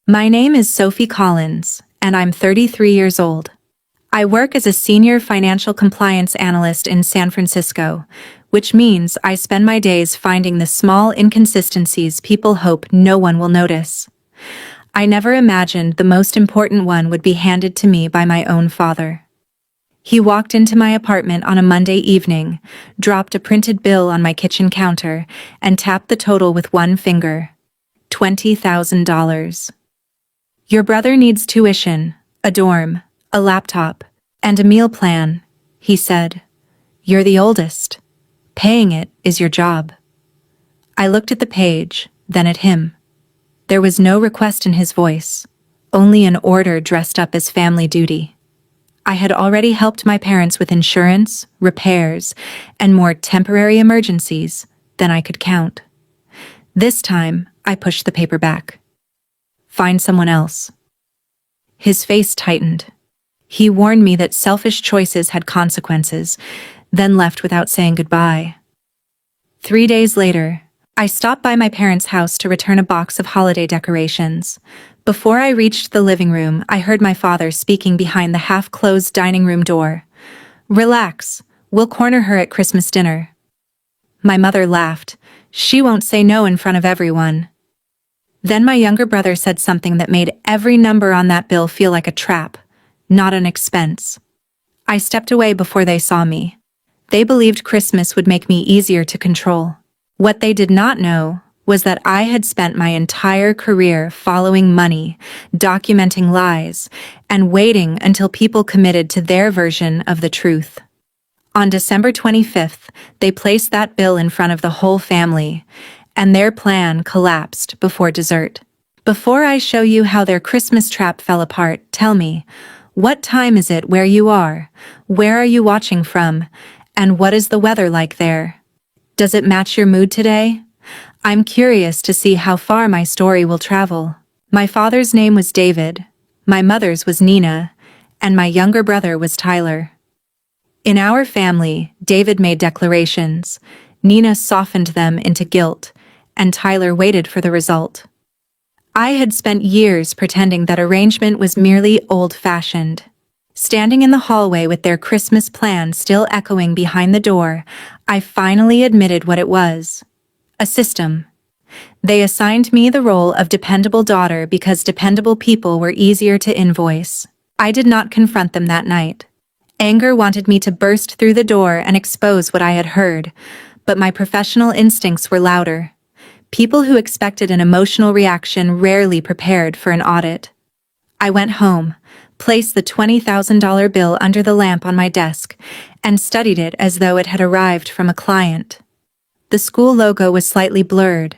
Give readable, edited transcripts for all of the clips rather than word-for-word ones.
My name is Sophie Collins, and I'm 33 years old. I work as a senior financial compliance analyst in San Francisco, which means I spend my days finding the small inconsistencies people hope no one will notice. I never imagined the most important one would be handed to me by my own father. He walked into my apartment on a Monday evening, dropped a printed bill on my kitchen counter, and tapped the total with one finger. $20,000. Your brother needs tuition, a dorm, a laptop, and a meal plan, he said. You're the oldest. Paying it is your job. I looked at the page, then at him. There was no request in his voice, only an order dressed up as family duty. I had already helped my parents with insurance, repairs, and more temporary emergencies than I could count. This time, I pushed the paper back. Find someone else. His face tightened. He warned me that selfish choices had consequences, then left without saying goodbye. 3 days later, I stopped by my parents' house to return a box of holiday decorations. Before I reached the living room, I heard my father speaking behind the half-closed dining room door. Relax, we'll corner her at Christmas dinner. My mother laughed. She won't say no in front of everyone. Then my younger brother said something that made every number on that bill feel like a trap, not an expense. I stepped away before they saw me. They believed Christmas would make me easier to control. What they did not know was that I had spent my entire career following money, documenting lies, and waiting until people committed to their version of the truth. On December 25th, they placed that bill in front of the whole family, and their plan collapsed before dessert. Before I show you how their Christmas trap fell apart, tell me, what time is it where you are? Where are you watching from? And what is the weather like there? Does it match your mood today? I'm curious to see how far my story will travel. My father's name was David, my mother's was Nina, and my younger brother was Tyler. In our family, David made declarations, Nina softened them into guilt, and Tyler waited for the result. I had spent years pretending that arrangement was merely old-fashioned. Standing in the hallway with their Christmas plan still echoing behind the door, I finally admitted what it was. A system. They assigned me the role of dependable daughter because dependable people were easier to invoice. I did not confront them that night. Anger wanted me to burst through the door and expose what I had heard, but my professional instincts were louder. People who expected an emotional reaction rarely prepared for an audit. I went home, placed the $20,000 bill under the lamp on my desk, and studied it as though it had arrived from a client. The school logo was slightly blurred.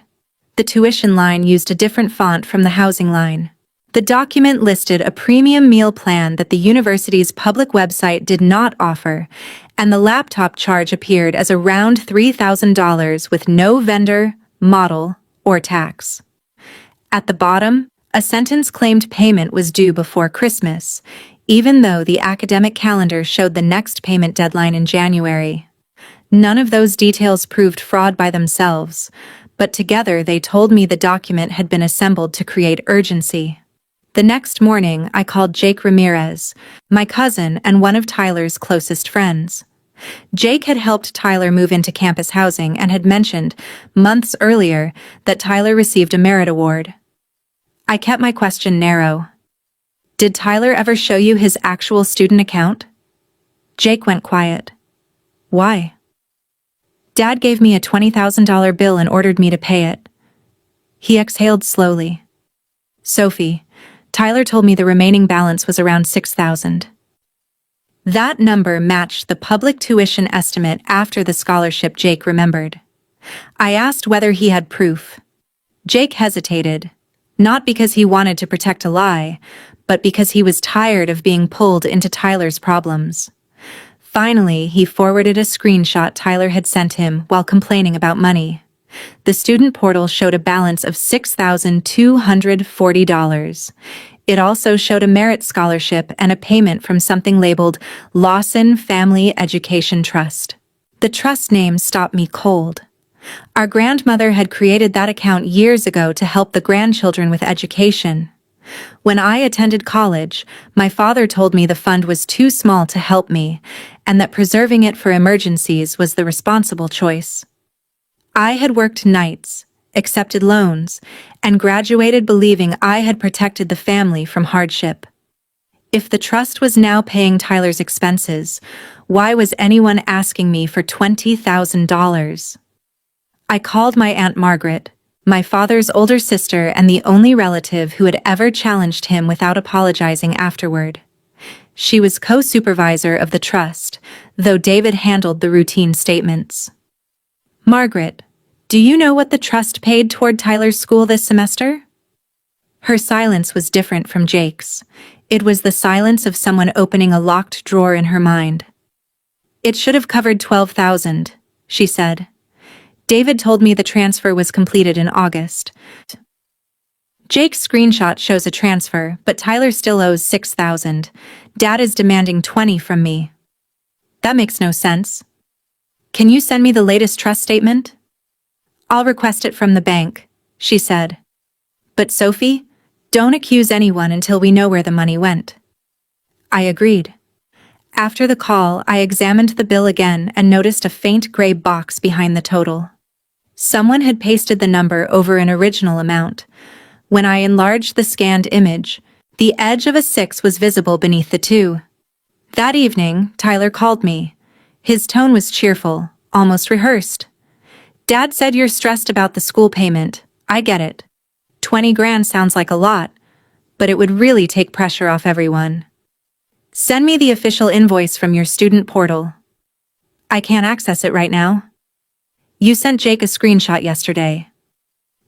The tuition line used a different font from the housing line. The document listed a premium meal plan that the university's public website did not offer, and the laptop charge appeared as around $3,000 with no vendor, model, or tax. At the bottom, a sentence claimed payment was due before Christmas, even though the academic calendar showed the next payment deadline in January. None of those details proved fraud by themselves, but together they told me the document had been assembled to create urgency. The next morning, I called Jake Ramirez, my cousin and one of Tyler's closest friends. Jake had helped Tyler move into campus housing and had mentioned, months earlier, that Tyler received a merit award. I kept my question narrow. Did Tyler ever show you his actual student account? Jake went quiet. Why? Dad gave me a $20,000 bill and ordered me to pay it. He exhaled slowly. Sophie, Tyler told me the remaining balance was around $6,000. That number matched the public tuition estimate after the scholarship, Jake remembered. I asked whether he had proof. Jake hesitated, not because he wanted to protect a lie, but because he was tired of being pulled into Tyler's problems. Finally, he forwarded a screenshot Tyler had sent him while complaining about money. The student portal showed a balance of $6,240. It also showed a merit scholarship and a payment from something labeled Lawson Family Education Trust. The trust name stopped me cold. Our grandmother had created that account years ago to help the grandchildren with education. When I attended college, my father told me the fund was too small to help me, and that preserving it for emergencies was the responsible choice. I had worked nights, accepted loans, and graduated believing I had protected the family from hardship. If the trust was now paying Tyler's expenses, why was anyone asking me for $20,000? I called my Aunt Margaret, my father's older sister and the only relative who had ever challenged him without apologizing afterward. She was co-supervisor of the trust, though David handled the routine statements. "Margaret, do you know what the trust paid toward Tyler's school this semester?" Her silence was different from Jake's. It was the silence of someone opening a locked drawer in her mind. "It should have covered $12,000, she said. "David told me the transfer was completed in August." Jake's screenshot shows a transfer, but Tyler still owes $6,000. Dad is demanding $20,000 from me. That makes no sense. Can you send me the latest trust statement? I'll request it from the bank, she said. But Sophie, don't accuse anyone until we know where the money went. I agreed. After the call, I examined the bill again and noticed a faint gray box behind the total. Someone had pasted the number over an original amount. When I enlarged the scanned image, the edge of a 6 was visible beneath the 2. That evening, Tyler called me. His tone was cheerful, almost rehearsed. "Dad said you're stressed about the school payment. I get it. 20 grand sounds like a lot, but it would really take pressure off everyone. Send me the official invoice from your student portal." "I can't access it right now." "You sent Jake a screenshot yesterday."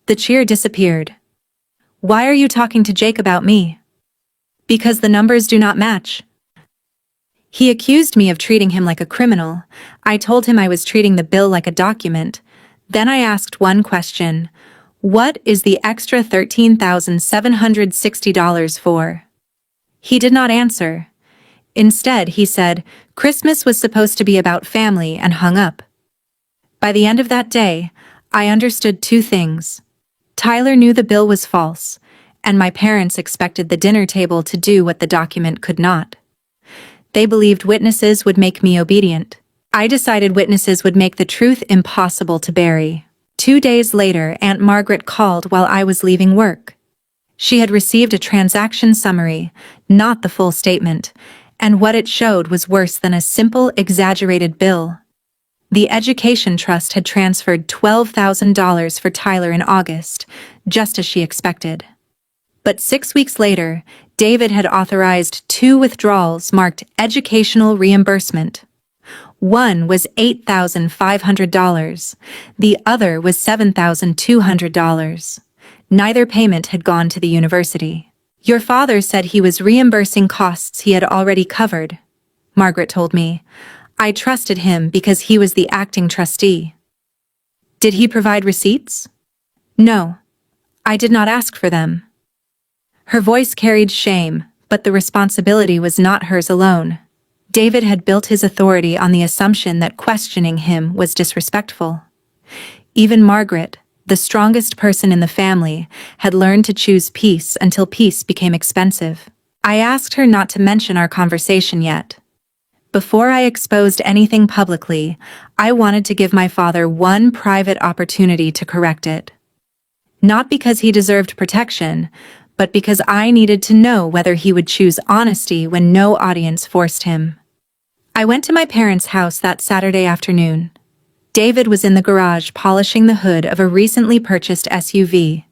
The cheer disappeared. "Why are you talking to Jake about me?" "Because the numbers do not match." He accused me of treating him like a criminal. I told him I was treating the bill like a document. Then I asked one question. What is the extra $13,760 for? He did not answer. Instead, he said, Christmas was supposed to be about family, and hung up. By the end of that day, I understood two things. Tyler knew the bill was false, and my parents expected the dinner table to do what the document could not. They believed witnesses would make me obedient. I decided witnesses would make the truth impossible to bury. 2 days later, Aunt Margaret called while I was leaving work. She had received a transaction summary, not the full statement, and what it showed was worse than a simple, exaggerated bill. The education trust had transferred $12,000 for Tyler in August, just as she expected. But 6 weeks later, David had authorized 2 withdrawals marked educational reimbursement. One was $8,500. The other was $7,200. Neither payment had gone to the university. Your father said he was reimbursing costs he had already covered, Margaret told me. I trusted him because he was the acting trustee. Did he provide receipts? No. I did not ask for them. Her voice carried shame, but the responsibility was not hers alone. David had built his authority on the assumption that questioning him was disrespectful. Even Margaret, the strongest person in the family, had learned to choose peace until peace became expensive. I asked her not to mention our conversation yet. Before I exposed anything publicly, I wanted to give my father one private opportunity to correct it. Not because he deserved protection, but because I needed to know whether he would choose honesty when no audience forced him. I went to my parents' house that Saturday afternoon. David was in the garage polishing the hood of a recently purchased SUV.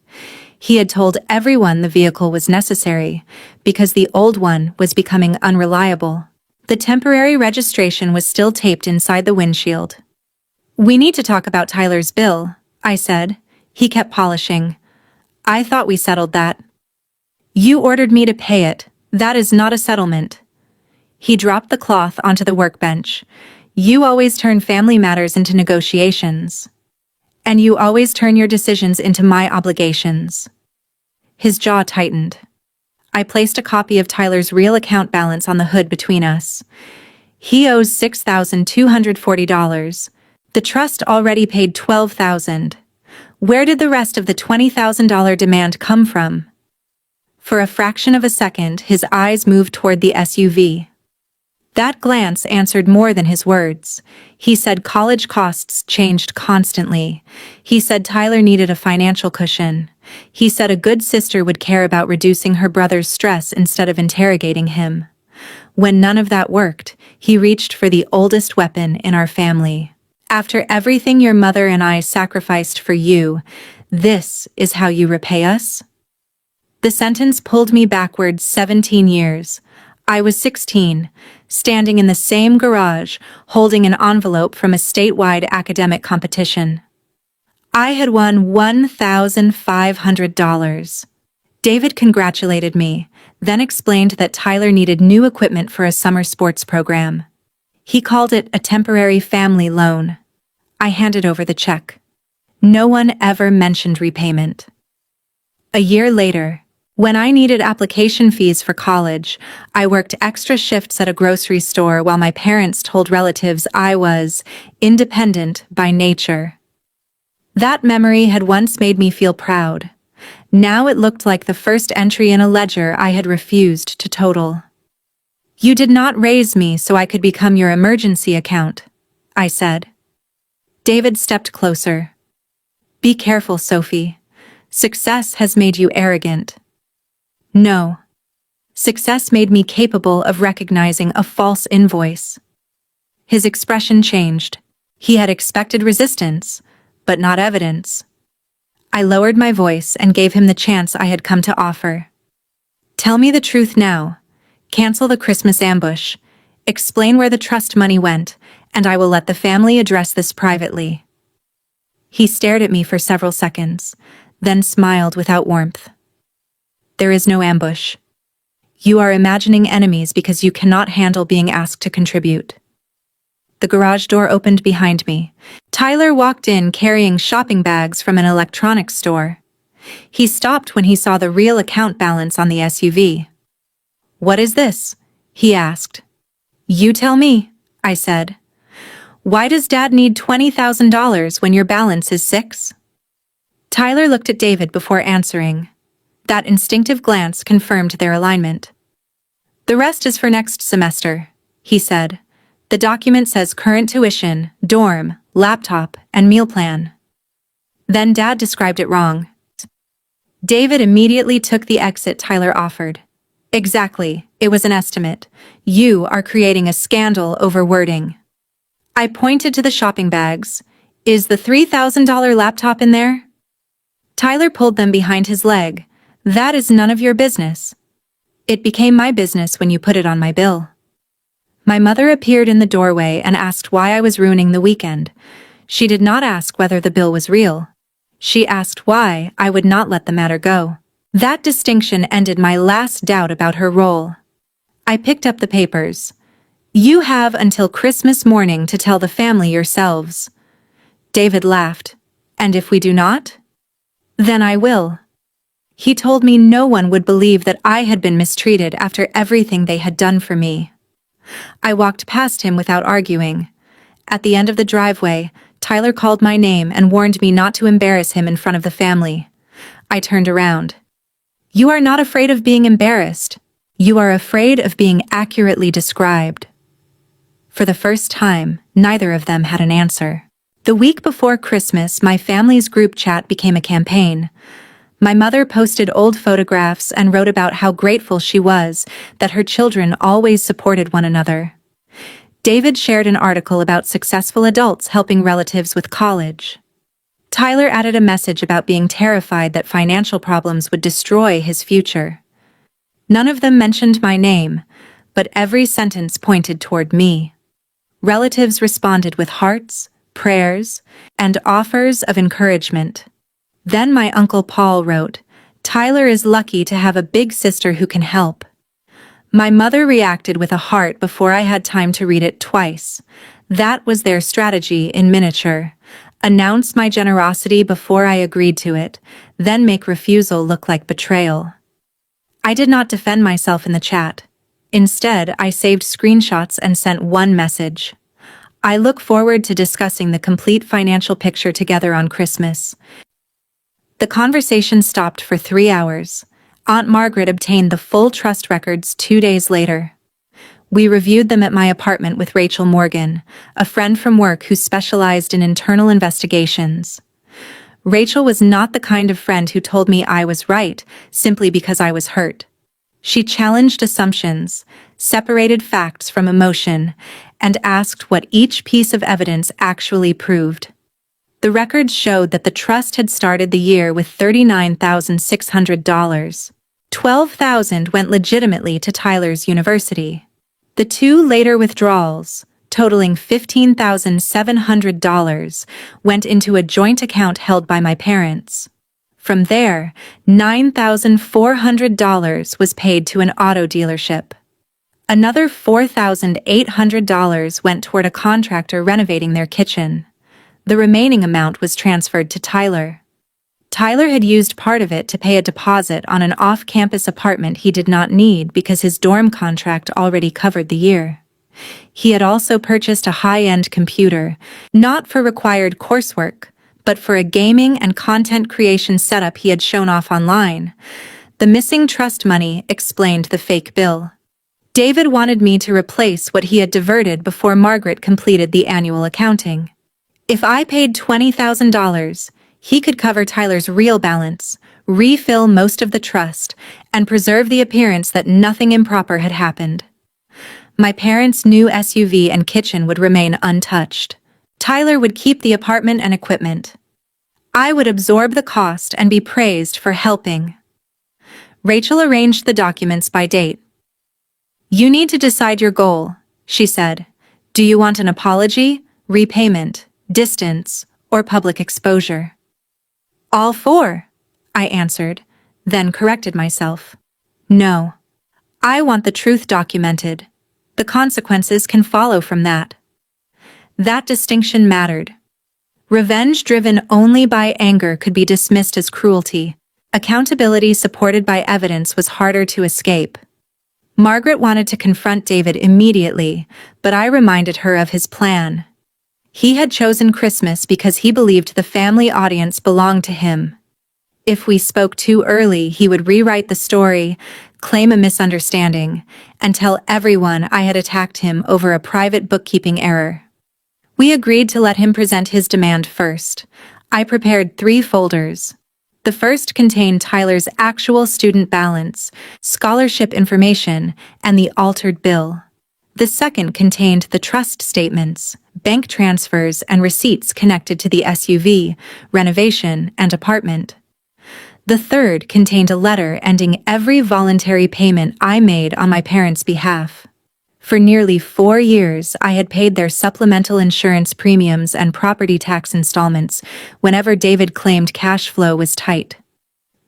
He had told everyone the vehicle was necessary, because the old one was becoming unreliable. The temporary registration was still taped inside the windshield. We need to talk about Tyler's bill, I said. He kept polishing. I thought we settled that. You ordered me to pay it. That is not a settlement. He dropped the cloth onto the workbench. You always turn family matters into negotiations. And you always turn your decisions into my obligations. His jaw tightened. I placed a copy of Tyler's real account balance on the hood between us. He owes $6,240. The trust already paid $12,000. Where did the rest of the $20,000 demand come from? For a fraction of a second, his eyes moved toward the SUV. That glance answered more than his words. He said college costs changed constantly. He said Tyler needed a financial cushion. He said a good sister would care about reducing her brother's stress instead of interrogating him. When none of that worked, he reached for the oldest weapon in our family. After everything your mother and I sacrificed for you, this is how you repay us? The sentence pulled me backwards 17 years. I was 16, standing in the same garage, holding an envelope from a statewide academic competition. I had won $1,500. David congratulated me, then explained that Tyler needed new equipment for a summer sports program. He called it a temporary family loan. I handed over the check. No one ever mentioned repayment. A year later, when I needed application fees for college, I worked extra shifts at a grocery store while my parents told relatives I was independent by nature. That memory had once made me feel proud. Now it looked like the first entry in a ledger I had refused to total. "You did not raise me so I could become your emergency account," I said. David stepped closer. "Be careful, Sophie. Success has made you arrogant." No. Success made me capable of recognizing a false invoice. His expression changed. He had expected resistance, but not evidence. I lowered my voice and gave him the chance I had come to offer. "Tell me the truth now. Cancel the Christmas ambush. Explain where the trust money went, and I will let the family address this privately." He stared at me for several seconds, then smiled without warmth. "There is no ambush. You are imagining enemies because you cannot handle being asked to contribute." The garage door opened behind me. Tyler walked in carrying shopping bags from an electronics store. He stopped when he saw the real account balance on the SUV. "What is this?" he asked. "You tell me," I said. "Why does Dad need $20,000 when your balance is $6,000? Tyler looked at David before answering. That instinctive glance confirmed their alignment. "The rest is for next semester," he said. "The document says current tuition, dorm, laptop, and meal plan." Then Dad described it wrong. David immediately took the exit Tyler offered. "Exactly, it was an estimate. You are creating a scandal over wording." I pointed to the shopping bags. "Is the $3,000 laptop in there?" Tyler pulled them behind his leg. "That is none of your business." "It became my business when you put it on my bill." My mother appeared in the doorway and asked why I was ruining the weekend. She did not ask whether the bill was real. She asked why I would not let the matter go. That distinction ended my last doubt about her role. I picked up the papers. "You have until Christmas morning to tell the family yourselves." David laughed. "And if we do not?" "Then I will." He told me no one would believe that I had been mistreated after everything they had done for me. I walked past him without arguing. At the end of the driveway, Tyler called my name and warned me not to embarrass him in front of the family. I turned around. "You are not afraid of being embarrassed. You are afraid of being accurately described." For the first time, neither of them had an answer. The week before Christmas, my family's group chat became a campaign. My mother posted old photographs and wrote about how grateful she was that her children always supported one another. David shared an article about successful adults helping relatives with college. Tyler added a message about being terrified that financial problems would destroy his future. None of them mentioned my name, but every sentence pointed toward me. Relatives responded with hearts, prayers, and offers of encouragement. Then my Uncle Paul wrote, "Tyler is lucky to have a big sister who can help." My mother reacted with a heart before I had time to read it twice. That was their strategy in miniature. Announce my generosity before I agreed to it, then make refusal look like betrayal. I did not defend myself in the chat. Instead, I saved screenshots and sent one message. "I look forward to discussing the complete financial picture together on Christmas." The conversation stopped for 3 hours. Aunt Margaret obtained the full trust records 2 days later. We reviewed them at my apartment with Rachel Morgan, a friend from work who specialized in internal investigations. Rachel was not the kind of friend who told me I was right simply because I was hurt. She challenged assumptions, separated facts from emotion, and asked what each piece of evidence actually proved. The records showed that the trust had started the year with $39,600. $12,000 went legitimately to Tyler's university. The 2 later withdrawals, totaling $15,700, went into a joint account held by my parents. From there, $9,400 was paid to an auto dealership. Another $4,800 went toward a contractor renovating their kitchen. The remaining amount was transferred to Tyler. Tyler had used part of it to pay a deposit on an off-campus apartment he did not need because his dorm contract already covered the year. He had also purchased a high-end computer, not for required coursework, but for a gaming and content creation setup he had shown off online. The missing trust money explained the fake bill. David wanted me to replace what he had diverted before Margaret completed the annual accounting. If I paid $20,000, he could cover Tyler's real balance, refill most of the trust, and preserve the appearance that nothing improper had happened. My parents' new SUV and kitchen would remain untouched. Tyler would keep the apartment and equipment. I would absorb the cost and be praised for helping. Rachel arranged the documents by date. "You need to decide your goal," she said. "Do you want an apology, repayment, distance, or public exposure?" "All 4, I answered, then corrected myself. "No. I want the truth documented. The consequences can follow from that." That distinction mattered. Revenge driven only by anger could be dismissed as cruelty. Accountability supported by evidence was harder to escape. Margaret wanted to confront David immediately, but I reminded her of his plan. He had chosen Christmas because he believed the family audience belonged to him. If we spoke too early, he would rewrite the story, claim a misunderstanding, and tell everyone I had attacked him over a private bookkeeping error. We agreed to let him present his demand first. I prepared 3 folders. The first contained Tyler's actual student balance, scholarship information, and the altered bill. The second contained the trust statements, bank transfers, and receipts connected to the SUV, renovation, and apartment. The third contained a letter ending every voluntary payment I made on my parents' behalf. For nearly 4 years, I had paid their supplemental insurance premiums and property tax installments whenever David claimed cash flow was tight.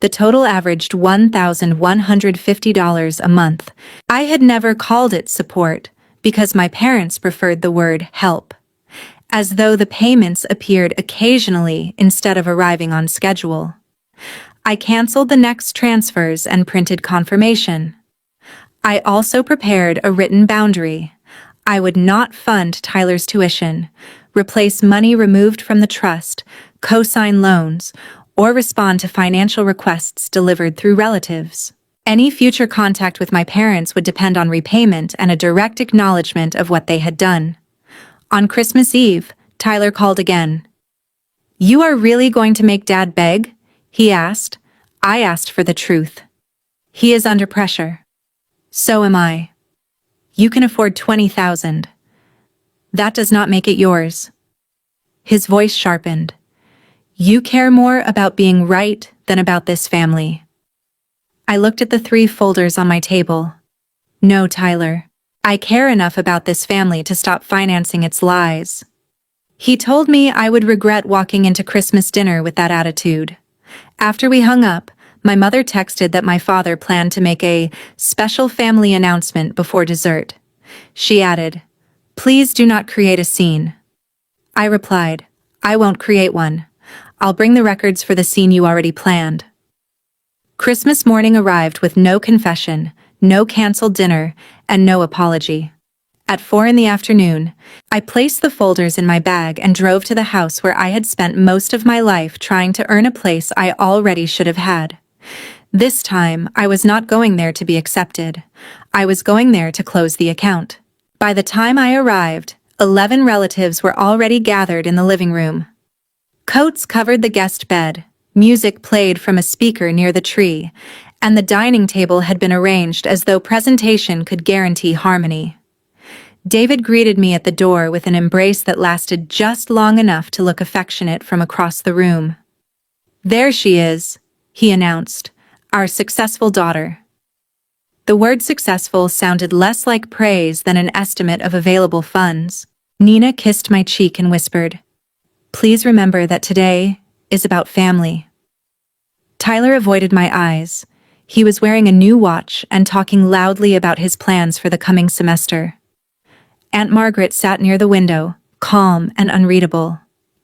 The total averaged $1,150 a month. I had never called it support because my parents preferred the word help, as though the payments appeared occasionally instead of arriving on schedule. I canceled the next transfers and printed confirmation. I also prepared a written boundary. I would not fund Tyler's tuition, replace money removed from the trust, co-sign loans, or respond to financial requests delivered through relatives. Any future contact with my parents would depend on repayment and a direct acknowledgement of what they had done. On Christmas Eve, Tyler called again. "You are really going to make Dad beg?" he asked. I asked for the truth. "He is under pressure." "So am I." "You can afford $20,000. That does not make it yours." His voice sharpened. "You care more about being right than about this family." I looked at the 3 folders on my table. "No, Tyler. I care enough about this family to stop financing its lies." He told me I would regret walking into Christmas dinner with that attitude. After we hung up, my mother texted that my father planned to make a special family announcement before dessert. She added, "Please do not create a scene." I replied, "I won't create one. I'll bring the records for the scene you already planned." Christmas morning arrived with no confession, no canceled dinner, and no apology. At 4 in the afternoon, I placed the folders in my bag and drove to the house where I had spent most of my life trying to earn a place I already should have had. This time, I was not going there to be accepted. I was going there to close the account. By the time I arrived, 11 relatives were already gathered in the living room. Coats covered the guest bed, music played from a speaker near the tree, and the dining table had been arranged as though presentation could guarantee harmony. David greeted me at the door with an embrace that lasted just long enough to look affectionate from across the room. "There she is," he announced, "our successful daughter." The word successful sounded less like praise than an estimate of available funds. Nina kissed my cheek and whispered, "Please remember that today is about family." Tyler avoided my eyes. He was wearing a new watch and talking loudly about his plans for the coming semester. Aunt Margaret sat near the window, calm and unreadable.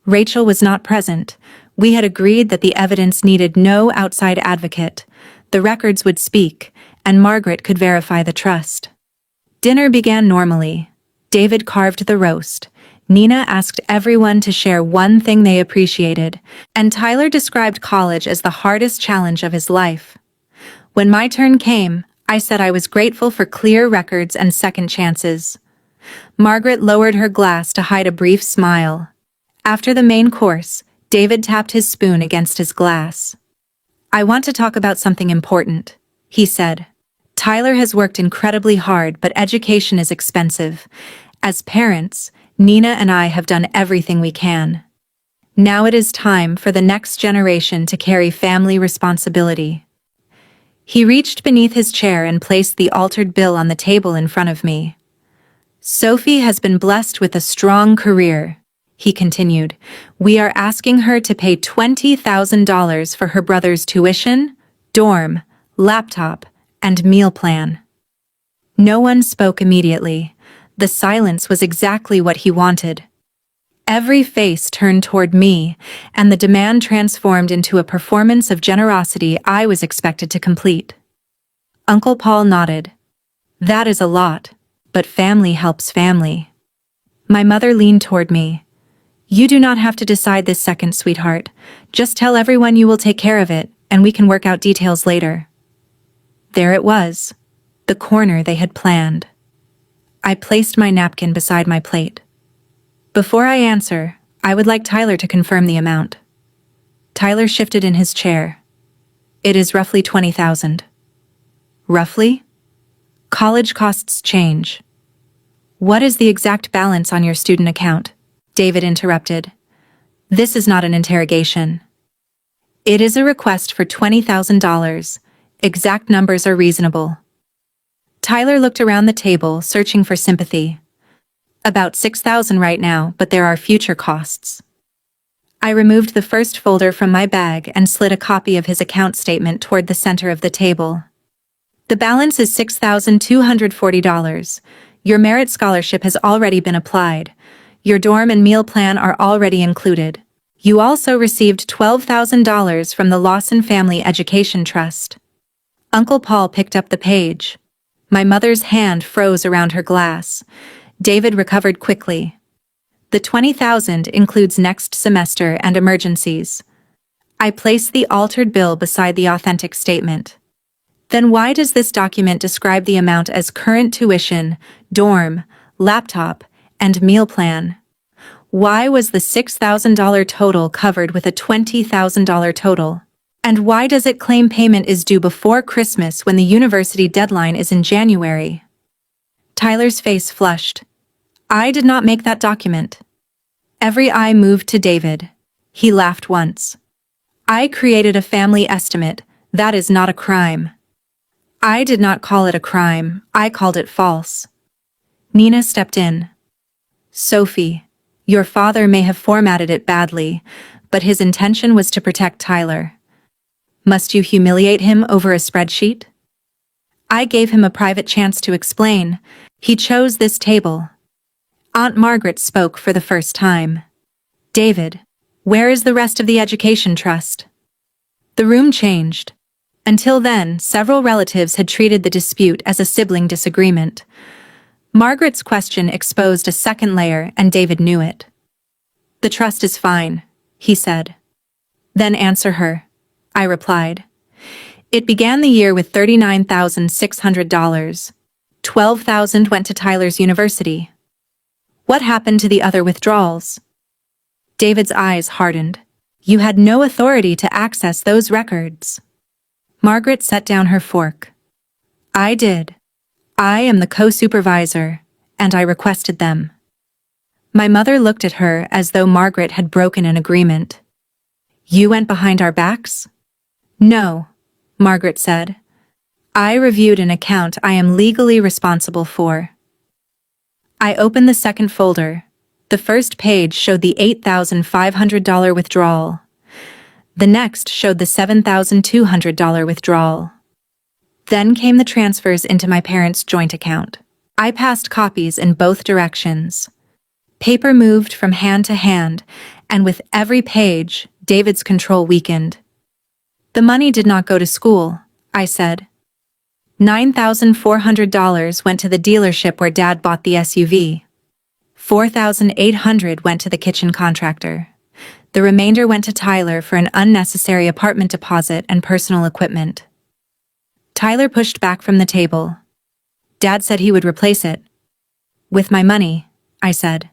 Rachel was not present. We had agreed that the evidence needed no outside advocate. The records would speak, and Margaret could verify the trust. Dinner began normally. David carved the roast. Nina asked everyone to share one thing they appreciated, and Tyler described college as the hardest challenge of his life. When my turn came, I said I was grateful for clear records and second chances. Margaret lowered her glass to hide a brief smile. After the main course, David tapped his spoon against his glass. "I want to talk about something important," he said. "Tyler has worked incredibly hard, but education is expensive. As parents, Nina and I have done everything we can. Now it is time for the next generation to carry family responsibility." He reached beneath his chair and placed the altered bill on the table in front of me. "Sophie has been blessed with a strong career," he continued. "We are asking her to pay $20,000 for her brother's tuition, dorm, laptop, and meal plan." No one spoke immediately. The silence was exactly what he wanted. Every face turned toward me, and the demand transformed into a performance of generosity I was expected to complete. Uncle Paul nodded. "That is a lot, but family helps family." My mother leaned toward me. "You do not have to decide this second, sweetheart. Just tell everyone you will take care of it, and we can work out details later." There it was, the corner they had planned. I placed my napkin beside my plate. "Before I answer, I would like Tyler to confirm the amount." Tyler shifted in his chair. "It is roughly $20,000. "Roughly?" "College costs change." "What is the exact balance on your student account?" David interrupted. "This is not an interrogation. It is a request for $20,000. Exact numbers are reasonable." Tyler looked around the table, searching for sympathy. "About $6,000 right now, but there are future costs." I removed the first folder from my bag and slid a copy of his account statement toward the center of the table. "The balance is $6,240. Your merit scholarship has already been applied. Your dorm and meal plan are already included. You also received $12,000 from the Lawson Family Education Trust." Uncle Paul picked up the page. My mother's hand froze around her glass. David recovered quickly. "The $20,000 includes next semester and emergencies." I placed the altered bill beside the authentic statement. "Then why does this document describe the amount as current tuition, dorm, laptop, and meal plan? Why was the $6,000 total covered with a $20,000 total? And why does it claim payment is due before Christmas when the university deadline is in January?" Tyler's face flushed. "I did not make that document." Every eye moved to David. He laughed once. "I created a family estimate. That is not a crime." "I did not call it a crime. I called it false." Nina stepped in. "Sophie, your father may have formatted it badly, but his intention was to protect Tyler. Must you humiliate him over a spreadsheet?" I gave him a private chance to explain. He chose this table. Aunt Margaret spoke for the first time. "David, where is the rest of the education trust?" The room changed. Until then, several relatives had treated the dispute as a sibling disagreement. Margaret's question exposed a second layer, and David knew it. "The trust is fine," he said. "Then answer her," I replied. It began the year with $39,600. $12,000 went to Tyler's university. What happened to the other withdrawals? David's eyes hardened. You had no authority to access those records. Margaret set down her fork. I did. I am the co-supervisor, and I requested them. My mother looked at her as though Margaret had broken an agreement. You went behind our backs? No, Margaret said. I reviewed an account I am legally responsible for. I opened the second folder. The first page showed the $8,500 withdrawal. The next showed the $7,200 withdrawal. Then came the transfers into my parents' joint account. I passed copies in both directions. Paper moved from hand to hand, and with every page, David's control weakened. The money did not go to school, I said. $9,400 went to the dealership where Dad bought the SUV. $4,800 went to the kitchen contractor. The remainder went to Tyler for an unnecessary apartment deposit and personal equipment. Tyler pushed back from the table. Dad said he would replace it. With my money, I said.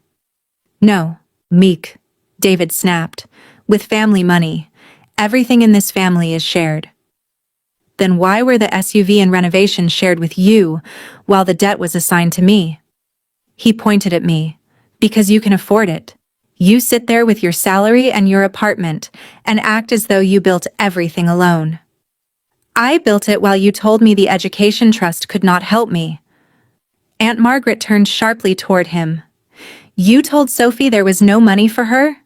No, Meek, David snapped. With family money. Everything in this family is shared. Then why were the SUV and renovations shared with you, while the debt was assigned to me? He pointed at me. Because you can afford it. You sit there with your salary and your apartment, and act as though you built everything alone. I built it while you told me the education trust could not help me. Aunt Margaret turned sharply toward him. You told Sophie there was no money for her?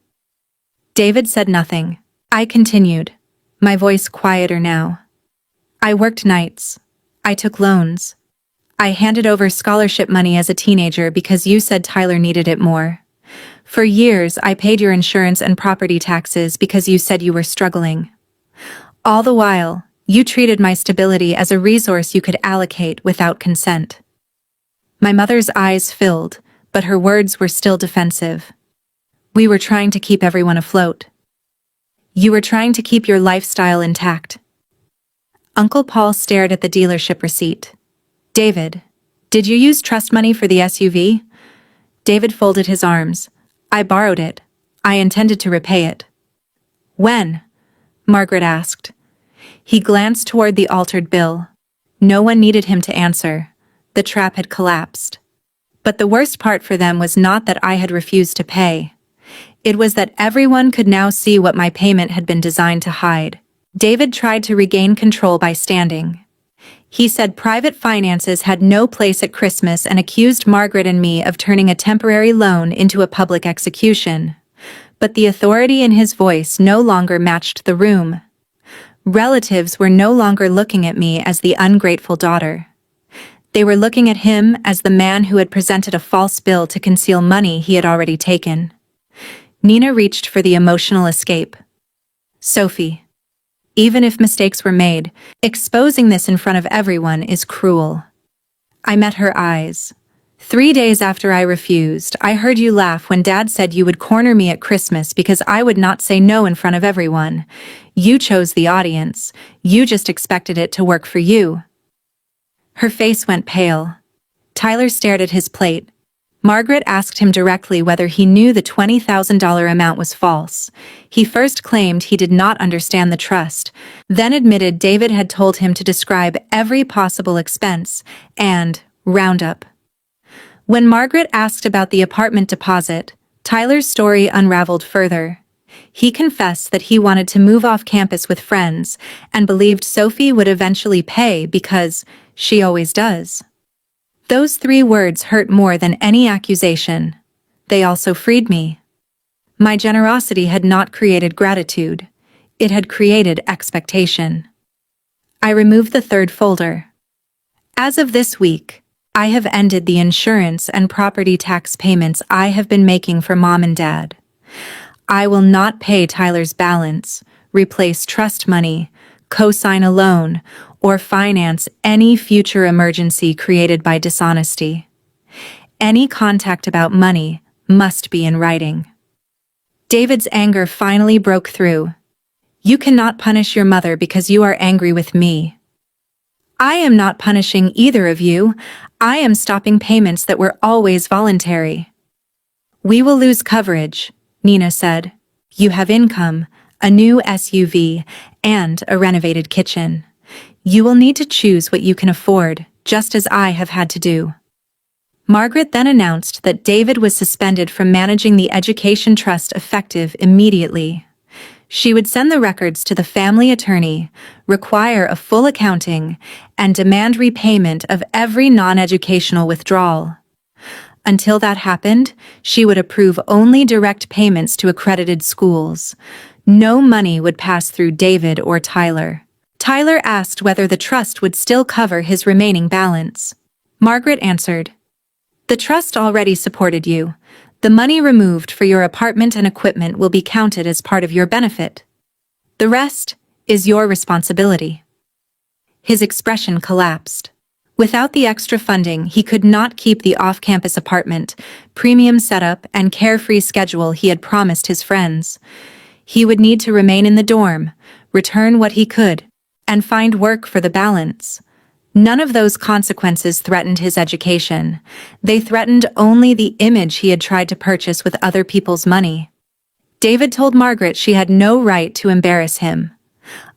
David said nothing. I continued, my voice quieter now. I worked nights. I took loans. I handed over scholarship money as a teenager because you said Tyler needed it more. For years, I paid your insurance and property taxes because you said you were struggling. All the while, you treated my stability as a resource you could allocate without consent. My mother's eyes filled, but her words were still defensive. We were trying to keep everyone afloat. You were trying to keep your lifestyle intact. Uncle Paul stared at the dealership receipt. David, did you use trust money for the SUV? David folded his arms. I borrowed it. I intended to repay it. When? Margaret asked. He glanced toward the altered bill. No one needed him to answer. The trap had collapsed. But the worst part for them was not that I had refused to pay. It was that everyone could now see what my payment had been designed to hide. David tried to regain control by standing. He said private finances had no place at Christmas and accused Margaret and me of turning a temporary loan into a public execution. But the authority in his voice no longer matched the room. Relatives were no longer looking at me as the ungrateful daughter. They were looking at him as the man who had presented a false bill to conceal money he had already taken. Nina reached for the emotional escape. Sophie. Even if mistakes were made, exposing this in front of everyone is cruel. I met her eyes. 3 days after I refused, I heard you laugh when Dad said you would corner me at Christmas because I would not say no in front of everyone. You chose the audience. You just expected it to work for you. Her face went pale. Tyler stared at his plate. Margaret asked him directly whether he knew the $20,000 amount was false. He first claimed he did not understand the trust, then admitted David had told him to describe every possible expense and round up. When Margaret asked about the apartment deposit, Tyler's story unraveled further. He confessed that he wanted to move off campus with friends and believed Sophie would eventually pay because she always does. Those 3 words hurt more than any accusation. They also freed me. My generosity had not created gratitude. It had created expectation. I removed the 3rd folder. As of this week, I have ended the insurance and property tax payments I have been making for Mom and Dad. I will not pay Tyler's balance, replace trust money, co-sign a loan, or finance any future emergency created by dishonesty. Any contact about money must be in writing. David's anger finally broke through. You cannot punish your mother because you are angry with me. I am not punishing either of you. I am stopping payments that were always voluntary. We will lose coverage, Nina said. You have income, a new SUV, and a renovated kitchen. You will need to choose what you can afford, just as I have had to do. Margaret then announced that David was suspended from managing the education trust effective immediately. She would send the records to the family attorney, require a full accounting, and demand repayment of every non-educational withdrawal. Until that happened, she would approve only direct payments to accredited schools. No money would pass through David or Tyler. Tyler asked whether the trust would still cover his remaining balance. Margaret answered, "The trust already supported you. The money removed for your apartment and equipment will be counted as part of your benefit. The rest is your responsibility." His expression collapsed. Without the extra funding, he could not keep the off-campus apartment, premium setup, and carefree schedule he had promised his friends. He would need to remain in the dorm, return what he could, and find work for the balance. None of those consequences threatened his education. They threatened only the image he had tried to purchase with other people's money. David told Margaret she had no right to embarrass him.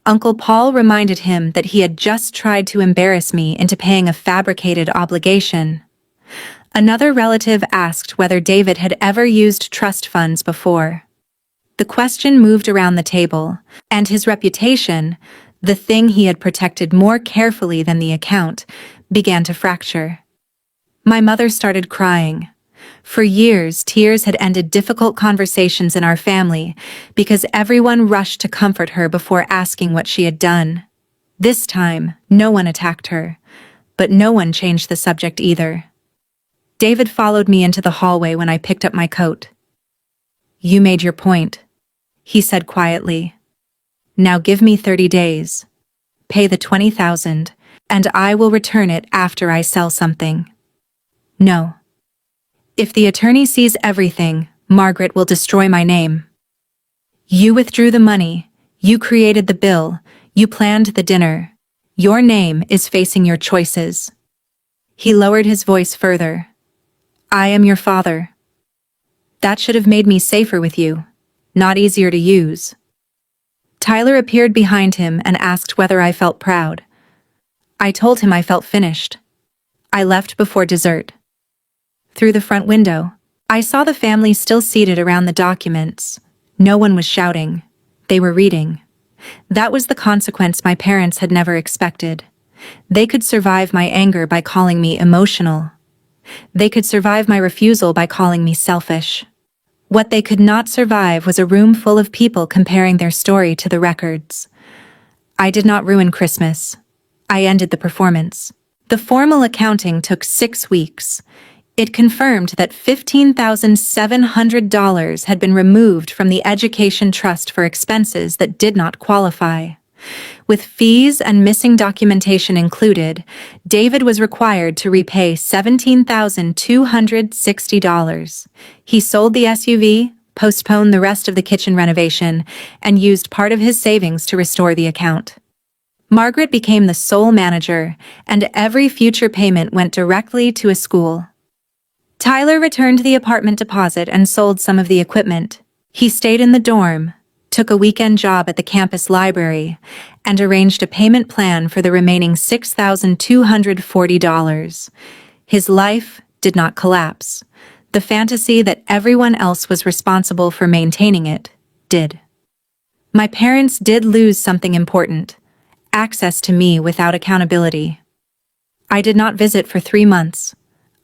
Uncle Paul reminded him that he had just tried to embarrass me into paying a fabricated obligation. Another relative asked whether David had ever used trust funds before. The question moved around the table, and his reputation, the thing he had protected more carefully than the account, began to fracture. My mother started crying. For years, tears had ended difficult conversations in our family because everyone rushed to comfort her before asking what she had done. This time, no one attacked her, but no one changed the subject either. David followed me into the hallway when I picked up my coat. "You made your point," he said quietly. "Now give me 30 days. Pay the $20,000, and I will return it after I sell something." "No. If the attorney sees everything, Margaret will destroy my name. You withdrew the money, you created the bill, you planned the dinner. Your name is facing your choices." He lowered his voice further. "I am your father. That should have made me safer with you, not easier to use." Tyler appeared behind him and asked whether I felt proud. I told him I felt finished. I left before dessert. Through the front window, I saw the family still seated around the documents. No one was shouting. They were reading. That was the consequence my parents had never expected. They could survive my anger by calling me emotional. They could survive my refusal by calling me selfish. What they could not survive was a room full of people comparing their story to the records. I did not ruin Christmas. I ended the performance. The formal accounting took 6 weeks. It confirmed that $15,700 had been removed from the education trust for expenses that did not qualify. With fees and missing documentation included, David was required to repay $17,260. He sold the SUV, postponed the rest of the kitchen renovation, and used part of his savings to restore the account. Margaret became the sole manager, and every future payment went directly to a school. Tyler returned the apartment deposit and sold some of the equipment. He stayed in the dorm, took a weekend job at the campus library, and arranged a payment plan for the remaining $6,240. His life did not collapse. The fantasy that everyone else was responsible for maintaining it did. My parents did lose something important: access to me without accountability. I did not visit for 3 months.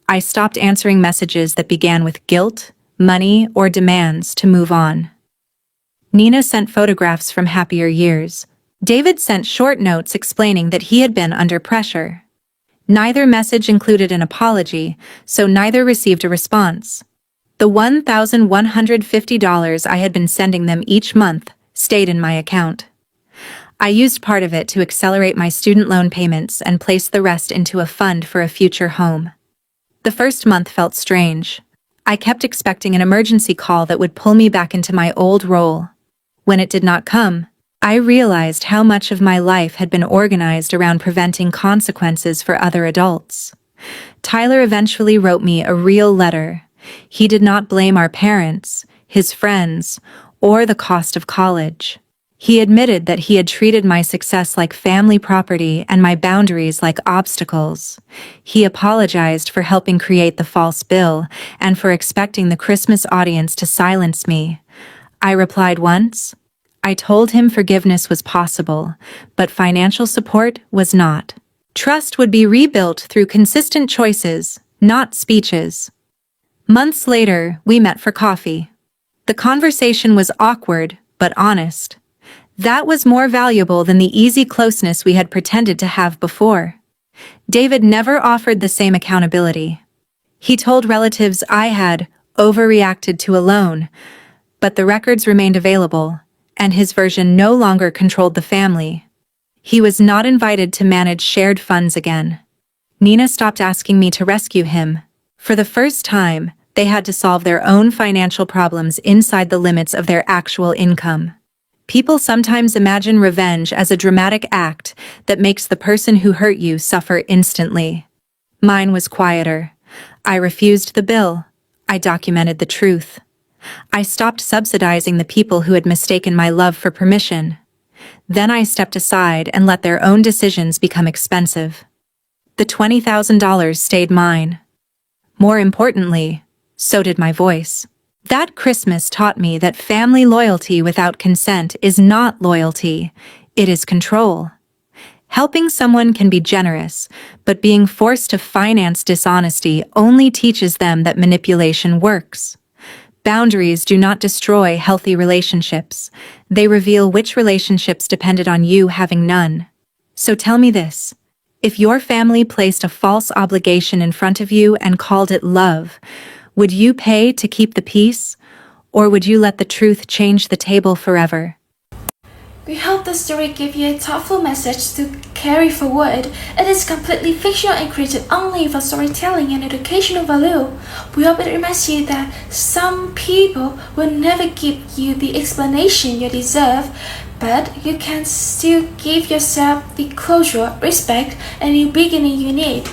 I stopped answering messages that began with guilt, money, or demands to move on. Nina sent photographs from happier years. David sent short notes explaining that he had been under pressure. Neither message included an apology, so neither received a response. The $1,150 I had been sending them each month stayed in my account. I used part of it to accelerate my student loan payments and place the rest into a fund for a future home. The first month felt strange. I kept expecting an emergency call that would pull me back into my old role. When it did not come, I realized how much of my life had been organized around preventing consequences for other adults. Tyler eventually wrote me a real letter. He did not blame our parents, his friends, or the cost of college. He admitted that he had treated my success like family property and my boundaries like obstacles. He apologized for helping create the false bill and for expecting the Christmas audience to silence me. I replied once. I told him forgiveness was possible, but financial support was not. Trust would be rebuilt through consistent choices, not speeches. Months later, we met for coffee. The conversation was awkward, but honest. That was more valuable than the easy closeness we had pretended to have before. David never offered the same accountability. He told relatives I had overreacted to a loan, but the records remained available, and his version no longer controlled the family. He was not invited to manage shared funds again. Nina stopped asking me to rescue him. For the first time, they had to solve their own financial problems inside the limits of their actual income. People sometimes imagine revenge as a dramatic act that makes the person who hurt you suffer instantly. Mine was quieter. I refused the bill. I documented the truth. I stopped subsidizing the people who had mistaken my love for permission. Then I stepped aside and let their own decisions become expensive. The $20,000 stayed mine. More importantly, so did my voice. That Christmas taught me that family loyalty without consent is not loyalty, it is control. Helping someone can be generous, but being forced to finance dishonesty only teaches them that manipulation works. Boundaries do not destroy healthy relationships. They reveal which relationships depended on you having none. So tell me this. If your family placed a false obligation in front of you and called it love, would you pay to keep the peace, or would you let the truth change the table forever? We hope the story gave you a thoughtful message to carry forward. It is completely fictional and created only for storytelling and educational value. We hope it reminds you that some people will never give you the explanation you deserve, but you can still give yourself the closure, respect, and new beginning you need.